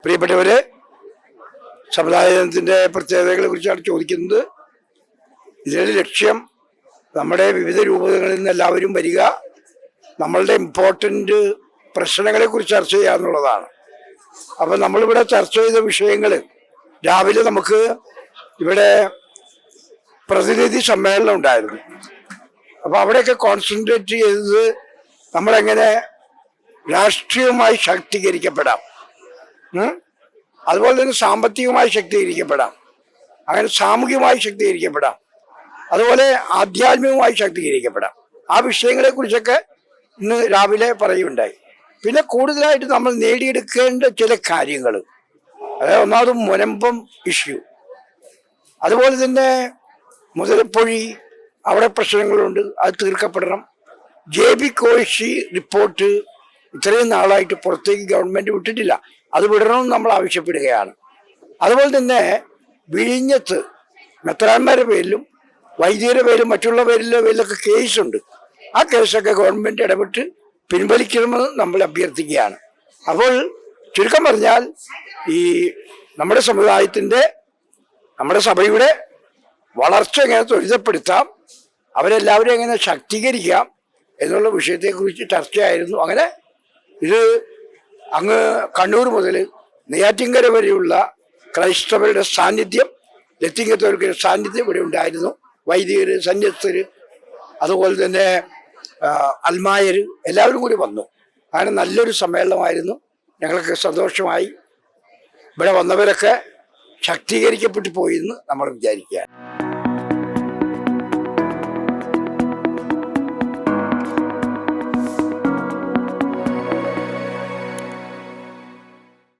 പ്രിയപ്പെട്ടവരെ, സമുദായത്തിൻ്റെ പ്രത്യേകതകളെ കുറിച്ചാണ് ചോദിക്കുന്നത്. ഇതിൻ്റെ ലക്ഷ്യം നമ്മുടെ വിവിധ രൂപതകളിൽ നിന്ന് എല്ലാവരും വരിക, നമ്മളുടെ ഇമ്പോർട്ടൻ്റ് പ്രശ്നങ്ങളെ കുറിച്ച് ചർച്ച ചെയ്യുക എന്നുള്ളതാണ്. അപ്പം നമ്മളിവിടെ ചർച്ച ചെയ്ത വിഷയങ്ങൾ രാവിലെ നമുക്ക് ഇവിടെ പ്രതിനിധി സമ്മേളനം ഉണ്ടായിരുന്നു. അപ്പോൾ അവിടെയൊക്കെ കോൺസെൻട്രേറ്റ് ചെയ്തത് നമ്മളെങ്ങനെ രാഷ്ട്രീയമായി ശാക്തീകരിക്കപ്പെടാം, അതുപോലെ തന്നെ സാമ്പത്തികമായി ശാക്തീകരിക്കപ്പെടാം, അങ്ങനെ സാമൂഹികമായി ശാക്തീകരിക്കപ്പെടാം, അതുപോലെ ആധ്യാത്മികമായി ശാക്തീകരിക്കപ്പെടാം. ആ വിഷയങ്ങളെ കുറിച്ചൊക്കെ ഇന്ന് രാവിലെ പറയുകയുണ്ടായി. പിന്നെ കൂടുതലായിട്ട് നമ്മൾ നേടിയെടുക്കേണ്ട ചില കാര്യങ്ങൾ, അതായത് ഒന്നാമത് മുനമ്പം ഇഷ്യൂ, അതുപോലെ തന്നെ മുതലപ്പൊഴി അവിടെ പ്രശ്നങ്ങളുണ്ട്, അത് തീർക്കപ്പെടണം. JB കോശി റിപ്പോർട്ട് ഇത്രയും നാളായിട്ട് പുറത്തേക്ക് ഗവൺമെൻറ് വിട്ടിട്ടില്ല, അത് വിടണമെന്ന് നമ്മൾ ആവശ്യപ്പെടുകയാണ്. അതുപോലെ തന്നെ വിഴിഞ്ഞത്ത് മെത്രാന്മാരുടെ പേരിലും വൈദികരുടെ പേരിലും മറ്റുള്ള പേരിലൊക്കെ കേസുണ്ട്. ആ കേസൊക്കെ ഗവൺമെൻറ് ഇടപെട്ട് പിൻവലിക്കണമെന്ന് നമ്മൾ അഭ്യർത്ഥിക്കുകയാണ്. അപ്പോൾ ചുരുക്കം പറഞ്ഞാൽ ഈ നമ്മുടെ സമുദായത്തിൻ്റെ, നമ്മുടെ സഭയുടെ വളർച്ച എങ്ങനെ ത്വരിതപ്പെടുത്താം, അവരെല്ലാവരും എങ്ങനെ ശാക്തീകരിക്കാം എന്നുള്ള വിഷയത്തെക്കുറിച്ച് ചർച്ചയായിരുന്നു. അങ്ങനെ ഇത് അങ്ങ് കണ്ണൂർ മുതൽ നെയ്യാറ്റിൻകര വരെയുള്ള ക്രൈസ്തവരുടെ സാന്നിധ്യം, ലത്തീങ്കത്തോരുടെ സാന്നിധ്യം ഇവിടെ ഉണ്ടായിരുന്നു. വൈദികർ, സന്യസ്തർ, അതുപോലെ തന്നെ അൽമായർ എല്ലാവരും കൂടി വന്നു. അങ്ങനെ നല്ലൊരു സമ്മേളനമായിരുന്നു. ഞങ്ങൾക്ക് സന്തോഷമായി. ഇവിടെ വന്നവരൊക്കെ ശാക്തീകരിക്കപ്പെട്ടു പോയി എന്ന് നമ്മൾ വിചാരിക്കുകയാണ്.